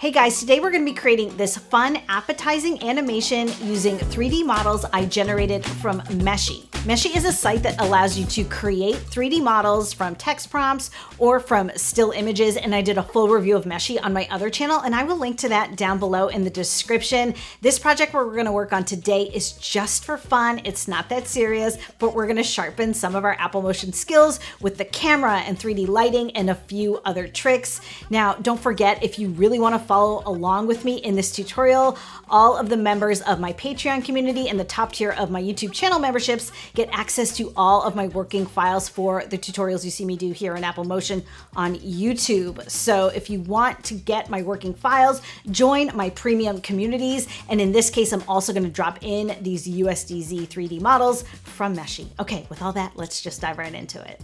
Hey guys, today we're going to be creating this fun, appetizing animation using 3D models I generated from Meshy. Meshy is a site that allows you to create 3D models from text prompts or from still images, and I did a full review of Meshy on my other channel, and I will link to that down below in the description. This project we're going to work on today is just for fun. It's not that serious, but we're going to sharpen some of our Apple Motion skills with the camera and 3D lighting and a few other tricks. Now, don't forget, if you really want to follow along with me in this tutorial, all of the members of my Patreon community and the top tier of my YouTube channel memberships get access to all of my working files for the tutorials you see me do here in Apple Motion on YouTube. So if you want to get my working files, join my premium communities. And in this case, I'm also going to drop in these USDZ 3D models from Meshy. Okay, with all that, let's just dive right into it.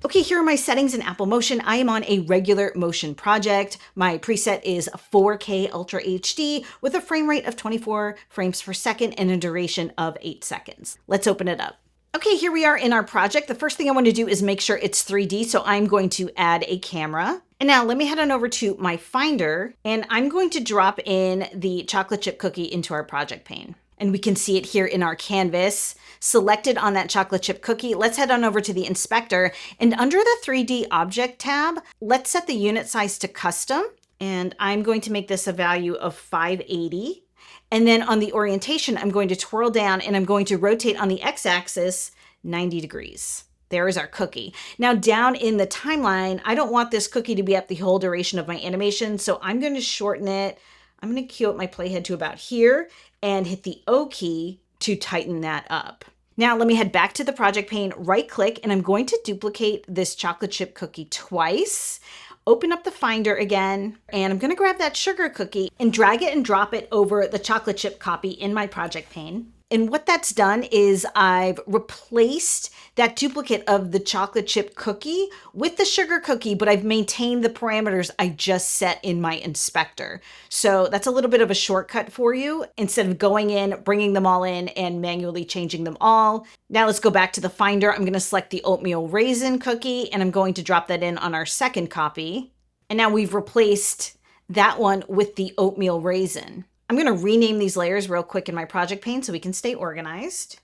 Okay, here are my settings in Apple Motion. I am on a regular motion project. My preset is 4K Ultra HD with a frame rate of 24 frames per second and a duration of 8 seconds. Let's open it up. Okay, here we are in our project. The first thing I want to do is make sure it's 3D, so I'm going to add a camera. And now let me head on over to my Finder, and I'm going to drop in the chocolate chip cookie into our project pane. And we can see it here in our canvas, selected on that chocolate chip cookie. Let's head on over to the inspector, and under the 3D object tab, let's set the unit size to custom. And I'm going to make this a value of 580. And then on the orientation, I'm going to twirl down and I'm going to rotate on the x-axis 90 degrees. There is our cookie. Now down in the timeline, I don't want this cookie to be up the whole duration of my animation, so I'm going to shorten it. I'm going to cue up my playhead to about here and hit the O key to tighten that up. Now let me head back to the project pane, right click, and I'm going to duplicate this chocolate chip cookie twice. Open up the Finder again, and I'm going to grab that sugar cookie and drag it and drop it over the chocolate chip copy in my project pane. And what that's done is I've replaced that duplicate of the chocolate chip cookie with the sugar cookie, but I've maintained the parameters I just set in my inspector. So that's a little bit of a shortcut for you instead of going in, bringing them all in and manually changing them all. Now let's go back to the Finder. I'm going to select the oatmeal raisin cookie, and I'm going to drop that in on our second copy. And now we've replaced that one with the oatmeal raisin. I'm going to rename these layers real quick in my project pane so we can stay organized.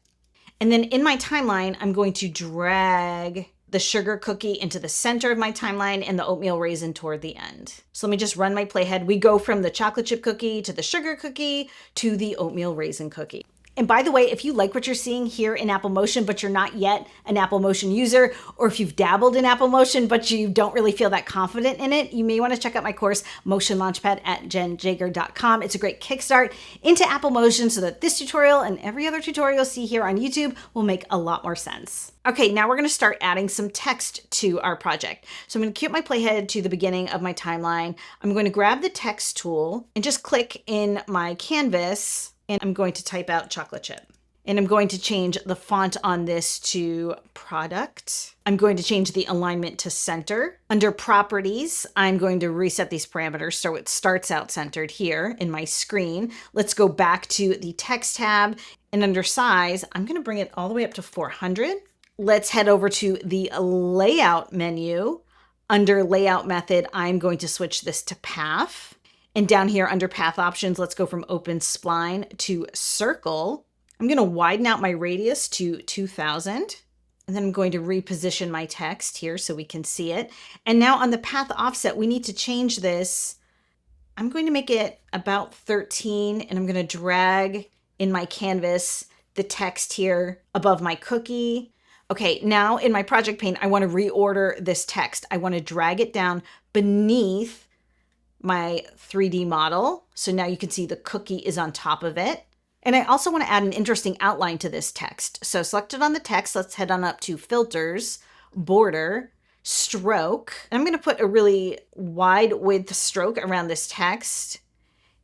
And then in my timeline, I'm going to drag the sugar cookie into the center of my timeline and the oatmeal raisin toward the end. So let me just run my playhead. We go from the chocolate chip cookie to the sugar cookie to the oatmeal raisin cookie. And by the way, if you like what you're seeing here in Apple Motion, but you're not yet an Apple Motion user, or if you've dabbled in Apple Motion, but you don't really feel that confident in it, you may want to check out my course, Motion Launchpad at JennJager.com. It's a great kickstart into Apple Motion so that this tutorial and every other tutorial you'll see here on YouTube will make a lot more sense. Okay, now we're going to start adding some text to our project. So I'm going to cue up my playhead to the beginning of my timeline. I'm going to grab the text tool and just click in my canvas, and I'm going to type out chocolate chip. And I'm going to change the font on this to product. I'm going to change the alignment to center. Under properties, I'm going to reset these parameters so it starts out centered here in my screen. Let's go back to the text tab, and under size, I'm going to bring it all the way up to 400. Let's head over to the layout menu. Under layout method, I'm going to switch this to path. And down here under path options, let's go from open spline to circle. I'm going to widen out my radius to 2000. And then I'm going to reposition my text here so we can see it. And now on the path offset, we need to change this. I'm going to make it about 13, and I'm going to drag in my canvas the text here above my cookie. Okay, now in my project pane, I want to reorder this text. I want to drag it down beneath my 3D model. So now you can see the cookie is on top of it. And I also want to add an interesting outline to this text. So selected on the text, let's head on up to filters, border, stroke. And I'm going to put a really wide width stroke around this text.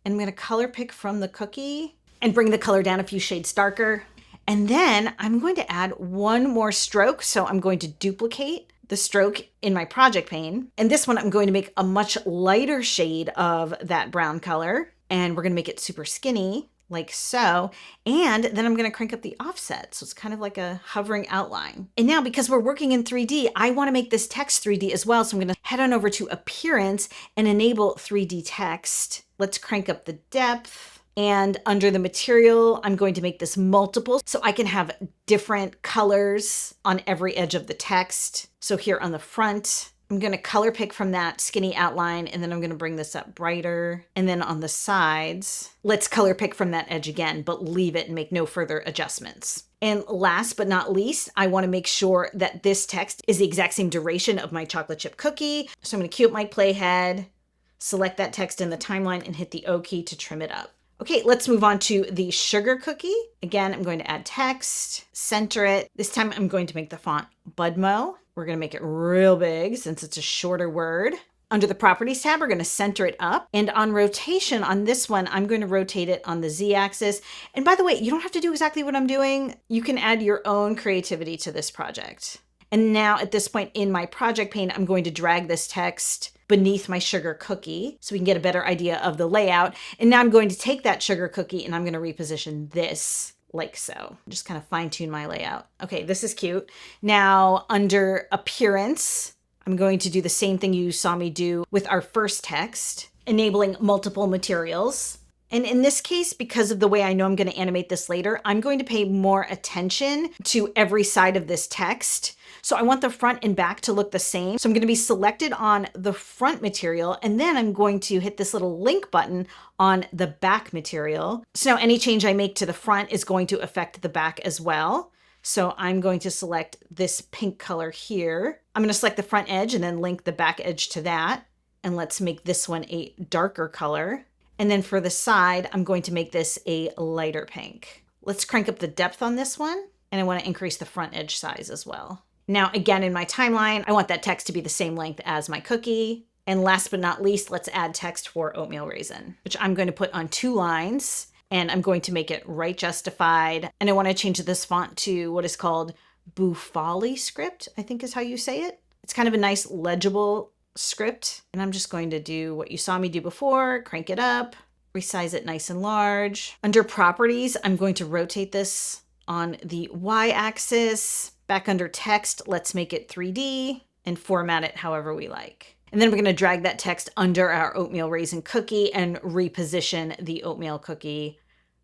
And I'm going to color pick from the cookie and bring the color down a few shades darker. And then I'm going to add one more stroke. So I'm going to duplicate the stroke in my project pane. And this one, I'm going to make a much lighter shade of that brown color. And we're going to make it super skinny. like so. And then I'm going to crank up the offset. So it's kind of like a hovering outline. And now because we're working in 3D, I want to make this text 3D as well. So I'm going to head on over to Appearance and enable 3D text. Let's crank up the depth. And under the material, I'm going to make this multiple so I can have different colors on every edge of the text. So here on the front, I'm going to color pick from that skinny outline, and then I'm going to bring this up brighter. And then on the sides, let's color pick from that edge again, but leave it and make no further adjustments. And last but not least, I want to make sure that this text is the exact same duration of my chocolate chip cookie. So I'm going to cue up my playhead, select that text in the timeline, and hit the O key to trim it up. Okay, let's move on to the sugar cookie. Again, I'm going to add text, center it. This time I'm going to make the font Budmo. We're going to make it real big since it's a shorter word. Under the Properties tab, we're going to center it up. And on rotation on this one, I'm going to rotate it on the Z-axis. And by the way, you don't have to do exactly what I'm doing. You can add your own creativity to this project. And now at this point in my project pane, I'm going to drag this text beneath my sugar cookie so we can get a better idea of the layout. And now I'm going to take that sugar cookie and I'm going to reposition this like so. Just kind of fine tune my layout. Okay, this is cute. Now under Appearance, I'm going to do the same thing you saw me do with our first text, enabling multiple materials. And in this case, because of the way I know I'm going to animate this later, I'm going to pay more attention to every side of this text. So I want the front and back to look the same. So I'm going to be selected on the front material, and then I'm going to hit this little link button on the back material. So now any change I make to the front is going to affect the back as well. So I'm going to select this pink color here. I'm going to select the front edge and then link the back edge to that. And let's make this one a darker color. And then for the side, I'm going to make this a lighter pink. Let's crank up the depth on this one. And I want to increase the front edge size as well. Now, again, in my timeline, I want that text to be the same length as my cookie. And last but not least, let's add text for oatmeal raisin, which I'm going to put on 2 lines. And I'm going to make it right justified. And I want to change this font to what is called Bufali script, I think is how you say it. It's kind of a nice legible script. And I'm just going to do what you saw me do before, crank it up, resize it nice and large. Under Properties, I'm going to rotate this on the Y-axis. Back under Text, let's make it 3D and format it however we like. And then we're going to drag that text under our oatmeal raisin cookie and reposition the oatmeal cookie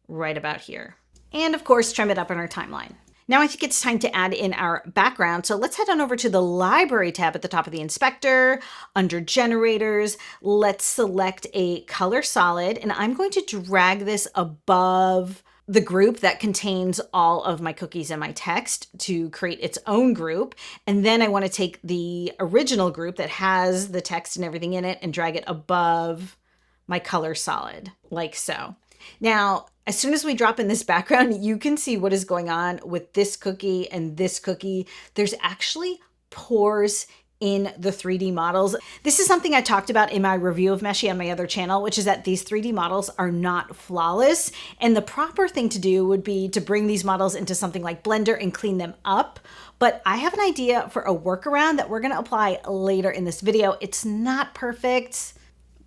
right about here. And of course, trim it up in our timeline. Now I think it's time to add in our background. So let's head on over to the Library tab at the top of the inspector. Under Generators, let's select a color solid, and I'm going to drag this above the group that contains all of my cookies and my text to create its own group. And then I want to take the original group that has the text and everything in it and drag it above my color solid, like so. Now, as soon as we drop in this background, you can see what is going on with this cookie and this cookie. There's actually pores in the 3D models. This is something I talked about in my review of Meshii on my other channel, which is that these 3D models are not flawless. And the proper thing to do would be to bring these models into something like Blender and clean them up. But I have an idea for a workaround that we're gonna apply later in this video. It's not perfect,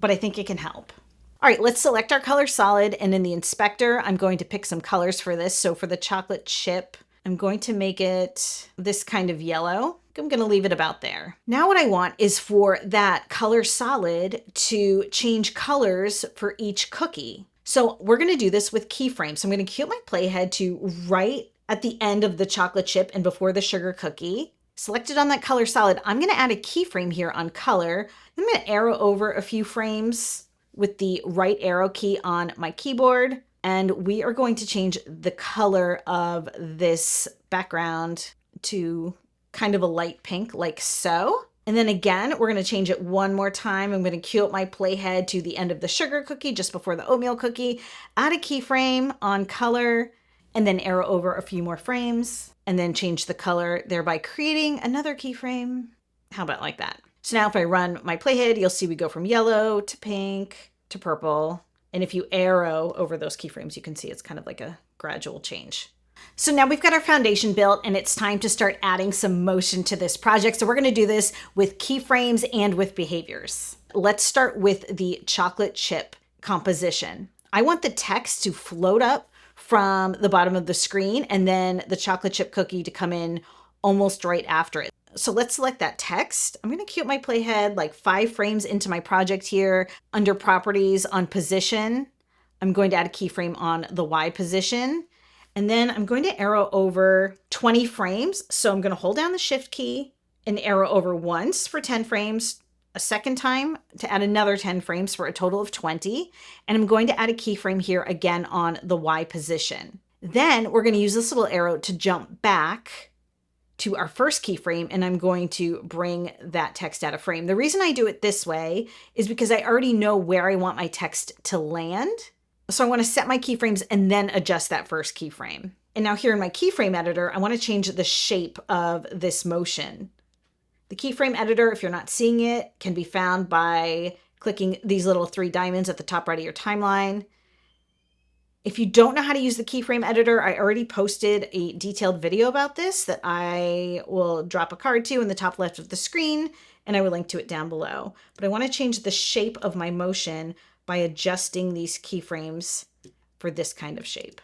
but I think it can help. All right, let's select our color solid, and in the inspector, I'm going to pick some colors for this. So for the chocolate chip, I'm going to make it this kind of yellow. I'm going to leave it about there. Now what I want is for that color solid to change colors for each cookie. So we're going to do this with keyframes. So I'm going to cue my playhead to right at the end of the chocolate chip and before the sugar cookie. Selected on that color solid, I'm going to add a keyframe here on color. I'm going to arrow over a few frames with the right arrow key on my keyboard. And we are going to change the color of this background to kind of a light pink, like so. And then again, we're going to change it one more time. I'm going to cue up my playhead to the end of the sugar cookie, just before the oatmeal cookie, add a keyframe on color, and then arrow over a few more frames, and then change the color, thereby creating another keyframe. How about like that? So now if I run my playhead, you'll see we go from yellow to pink to purple. And if you arrow over those keyframes, you can see it's kind of like a gradual change. So now we've got our foundation built, and it's time to start adding some motion to this project. So we're going to do this with keyframes and with behaviors. Let's start with the chocolate chip composition. I want the text to float up from the bottom of the screen and then the chocolate chip cookie to come in almost right after it. So let's select that text. I'm going to queue up my playhead like 5 frames into my project here. Under properties on position, I'm going to add a keyframe on the Y position. And then I'm going to arrow over 20 frames. So I'm going to hold down the shift key and arrow over once for 10 frames, a second time to add another 10 frames for a total of 20. And I'm going to add a keyframe here again on the Y position. Then we're going to use this little arrow to jump back to our first keyframe, and I'm going to bring that text out of frame. The reason I do it this way is because I already know where I want my text to land. So I want to set my keyframes and then adjust that first keyframe. And now here in my keyframe editor, I want to change the shape of this motion. The keyframe editor, if you're not seeing it, can be found by clicking these little 3 diamonds at the top right of your timeline. If you don't know how to use the keyframe editor, I already posted a detailed video about this that I will drop a card to in the top left of the screen, and I will link to it down below. But I want to change the shape of my motion by adjusting these keyframes for this kind of shape.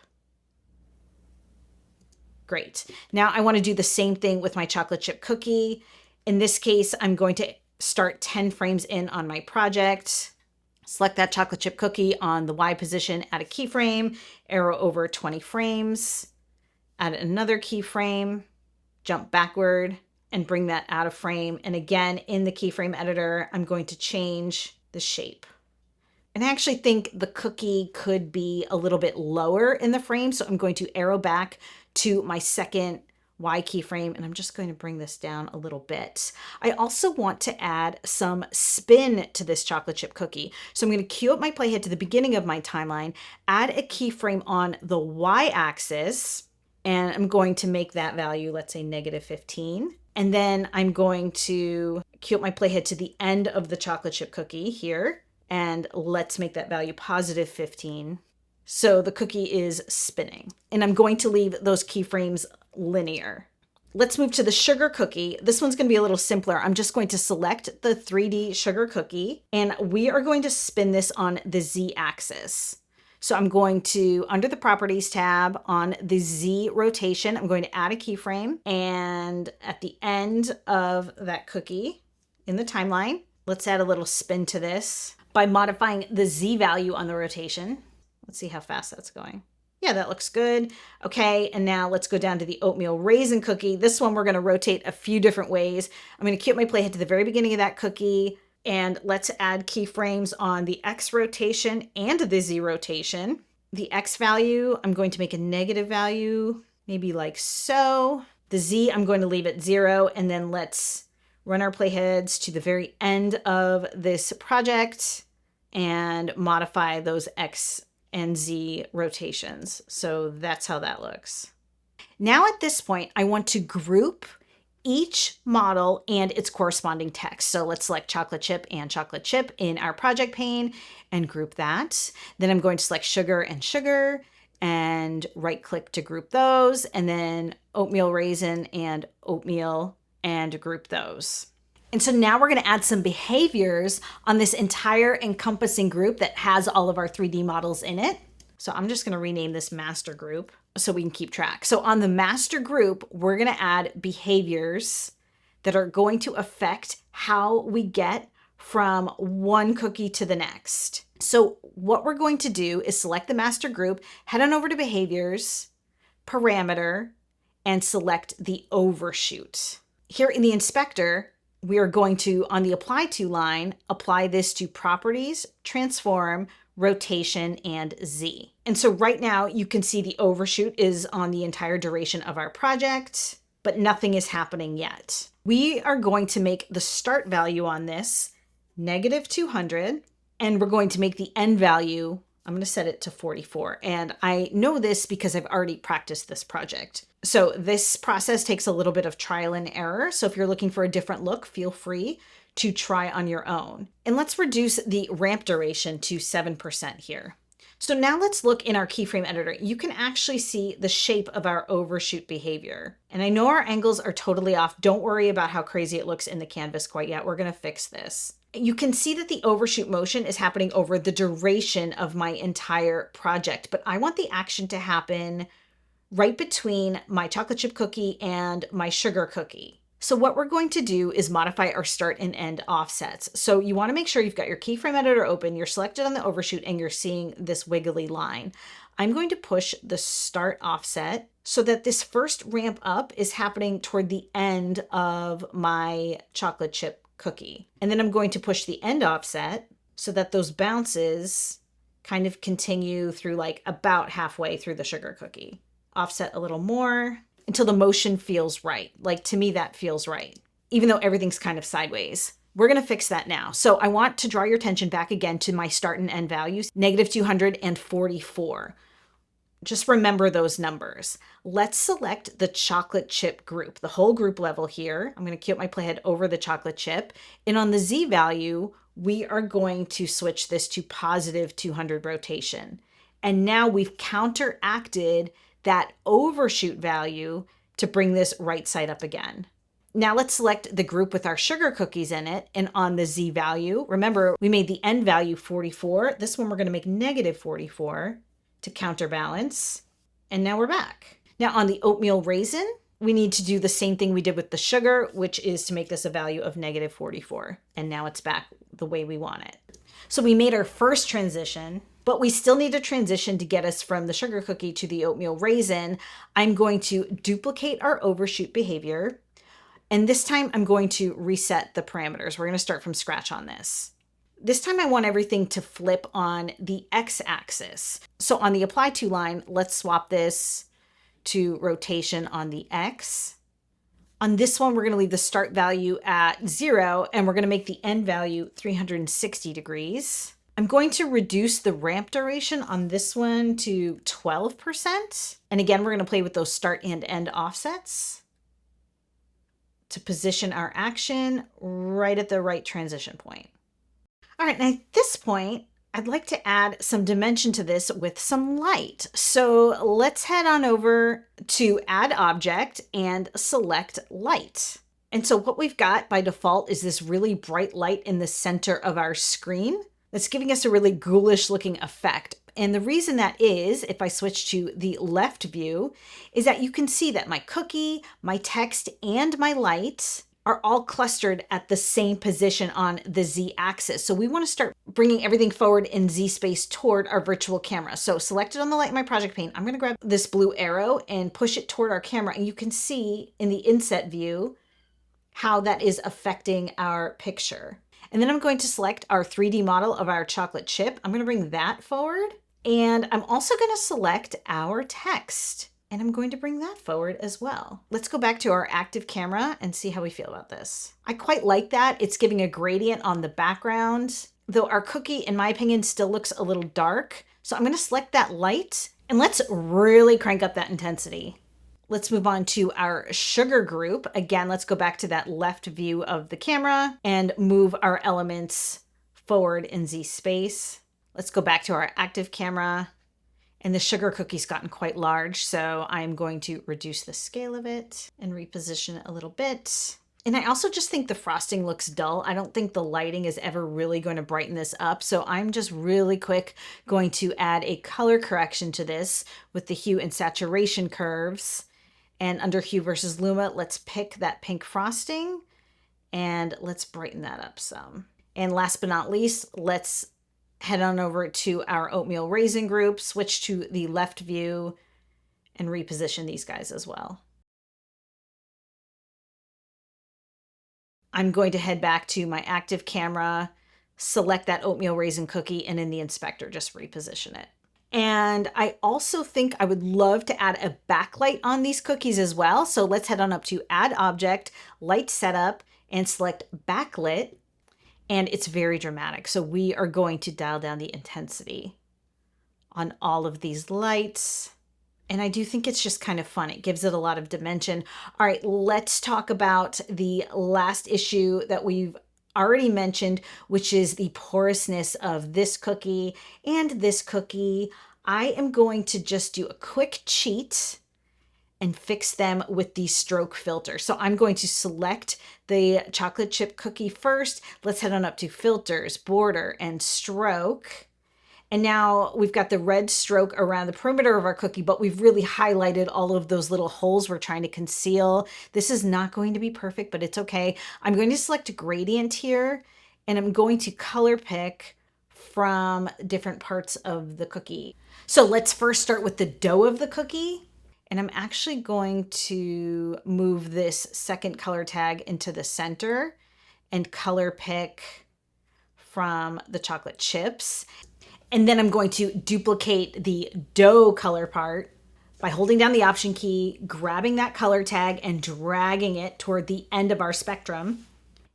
Great. Now I want to do the same thing with my chocolate chip cookie. In this case, I'm going to start 10 frames in on my project. Select that chocolate chip cookie on the Y position, add a keyframe, arrow over 20 frames, add another keyframe, jump backward, and bring that out of frame. And again, in the keyframe editor, I'm going to change the shape. And I actually think the cookie could be a little bit lower in the frame, so I'm going to arrow back to my second Y keyframe, and I'm just going to bring this down a little bit. I also want to add some spin to this chocolate chip cookie. So I'm going to queue up my playhead to the beginning of my timeline, add a keyframe on the Y axis, and I'm going to make that value, let's say -15. And then I'm going to queue up my playhead to the end of the chocolate chip cookie here, and let's make that value +15. So the cookie is spinning, and I'm going to leave those keyframes linear. Let's move to the sugar cookie. This one's going to be a little simpler. I'm just going to select the 3D sugar cookie, and we are going to spin this on the Z axis. So I'm going to, under the properties tab on the Z rotation, I'm going to add a keyframe, and at the end of that cookie in the timeline, let's add a little spin to this by modifying the Z value on the rotation. Let's see how fast that's going. Yeah, that looks good. Okay, and now let's go down to the oatmeal raisin cookie. This one we're going to rotate a few different ways. I'm going to queue up my playhead to the very beginning of that cookie, and let's add keyframes on the X rotation and the Z rotation. The X value, I'm going to make a negative value, maybe like so. The Z, I'm going to leave at 0, and then let's run our playheads to the very end of this project and modify those X and Z rotations. So that's how that looks. Now at this point, I want to group each model and its corresponding text. So let's select chocolate chip and chocolate chip in our project pane and group that. Then I'm going to select sugar and sugar and right click to group those, and then oatmeal raisin and oatmeal and group those. And so now we're going to add some behaviors on this entire encompassing group that has all of our 3D models in it. So I'm just going to rename this master group so we can keep track. So on the master group, we're going to add behaviors that are going to affect how we get from one cookie to the next. So what we're going to do is select the master group, head on over to behaviors, parameter, and select the overshoot. Here in the inspector, we are going to, on the apply to line, apply this to properties, transform, rotation, and Z. And so right now you can see the overshoot is on the entire duration of our project, but nothing is happening yet. We are going to make the start value on this -200, and we're going to make the end value, I'm going to set it to 44. And I know this because I've already practiced this project. So this process takes a little bit of trial and error. So if you're looking for a different look, feel free to try on your own. And let's reduce the ramp duration to 7% here. So now let's look in our keyframe editor. You can actually see the shape of our overshoot behavior. And I know our angles are totally off. Don't worry about how crazy it looks in the canvas quite yet. We're going to fix this. You can see that the overshoot motion is happening over the duration of my entire project, but I want the action to happen right between my chocolate chip cookie and my sugar cookie. So what we're going to do is modify our start and end offsets. So you want to make sure you've got your keyframe editor open, you're selected on the overshoot, and you're seeing this wiggly line. I'm going to push the start offset so that this first ramp up is happening toward the end of my chocolate chip cookie. And then I'm going to push the end offset so that those bounces kind of continue through like about halfway through the sugar cookie. Offset a little more until the motion feels right. Like to me, that feels right, even though everything's kind of sideways. We're going to fix that now. So I want to draw your attention back again to my start and end values, -244. Just remember those numbers. Let's select the chocolate chip group, the whole group level here. I'm going to cue up my playhead over the chocolate chip. And on the Z value, we are going to switch this to +200 rotation. And now we've counteracted that overshoot value to bring this right side up again. Now let's select the group with our sugar cookies in it. And on the Z value, remember we made the end value 44. This one we're going to make -44 to counterbalance. And now we're back. Now on the oatmeal raisin, we need to do the same thing we did with the sugar, which is to make this a value of -44. And now it's back the way we want it. So we made our first transition, but we still need a transition to get us from the sugar cookie to the oatmeal raisin. I'm going to duplicate our overshoot behavior. And this time I'm going to reset the parameters. We're going to start from scratch on this. This time I want everything to flip on the X-axis. So on the apply to line, let's swap this to rotation on the X. On this one, we're going to leave the start value at 0, and we're going to make the end value 360 degrees. I'm going to reduce the ramp duration on this one to 12%. And again, we're going to play with those start and end offsets to position our action right at the right transition point. All right, now at this point, I'd like to add some dimension to this with some light. So let's head on over to Add Object and select Light. And so what we've got by default is this really bright light in the center of our screen that's giving us a really ghoulish looking effect. And the reason that is, if I switch to the left view, is that you can see that my cookie, my text, and my light are all clustered at the same position on the Z axis. So we want to start bringing everything forward in Z space toward our virtual camera. So selected on the light in my project pane, I'm going to grab this blue arrow and push it toward our camera. And you can see in the inset view how that is affecting our picture. And then I'm going to select our 3D model of our chocolate chip. I'm going to bring that forward. And I'm also going to select our text. And I'm going to bring that forward as well. Let's go back to our active camera and see how we feel about this. I quite like that. It's giving a gradient on the background, though our cookie, in my opinion, still looks a little dark. So I'm going to select that light and let's really crank up that intensity. Let's move on to our sugar group. Again, let's go back to that left view of the camera and move our elements forward in Z space. Let's go back to our active camera. And the sugar cookie's gotten quite large, so I'm going to reduce the scale of it and reposition it a little bit. And I also just think the frosting looks dull. I don't think the lighting is ever really going to brighten this up. So I'm just really quick going to add a color correction to this with the hue and saturation curves. And under hue versus luma, let's pick that pink frosting and let's brighten that up some. And last but not least, let's head on over to our oatmeal raisin group, switch to the left view, and reposition these guys as well. I'm going to head back to my active camera, select that oatmeal raisin cookie, and in the inspector, just reposition it. And I also think I would love to add a backlight on these cookies as well. So let's head on up to Add Object, Light Setup, and select Backlit. And it's very dramatic. So we are going to dial down the intensity on all of these lights. And I do think it's just kind of fun. It gives it a lot of dimension. All right, let's talk about the last issue that we've already mentioned, which is the porousness of this cookie and this cookie. I am going to just do a quick cheat and fix them with the stroke filter. So I'm going to select the chocolate chip cookie first. Let's head on up to filters, border, and stroke. And now we've got the red stroke around the perimeter of our cookie, but we've really highlighted all of those little holes we're trying to conceal. This is not going to be perfect, but it's okay. I'm going to select gradient here, and I'm going to color pick from different parts of the cookie. So let's first start with the dough of the cookie. And I'm actually going to move this second color tag into the center and color pick from the chocolate chips. And then I'm going to duplicate the dough color part by holding down the Option key, grabbing that color tag and dragging it toward the end of our spectrum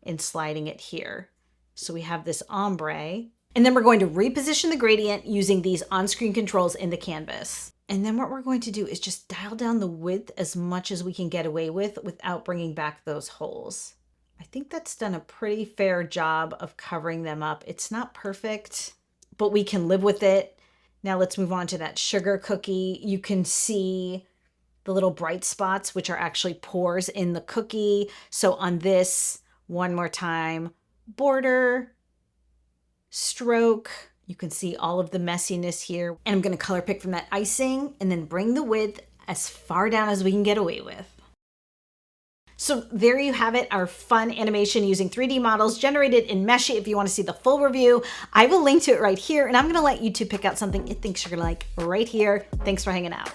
and sliding it here. So we have this ombre. And then we're going to reposition the gradient using these on-screen controls in the canvas. And then what we're going to do is just dial down the width as much as we can get away with without bringing back those holes. I think that's done a pretty fair job of covering them up. It's not perfect, but we can live with it. Now let's move on to that sugar cookie. You can see the little bright spots, which are actually pores in the cookie. So on this, one more time, border, stroke, you can see all of the messiness here. And I'm going to color pick from that icing and then bring the width as far down as we can get away with. So there you have it, our fun animation using 3D models generated in Meshii. If you want to see the full review, I will link to it right here. And I'm going to let you two pick out something it thinks you're going to like right here. Thanks for hanging out.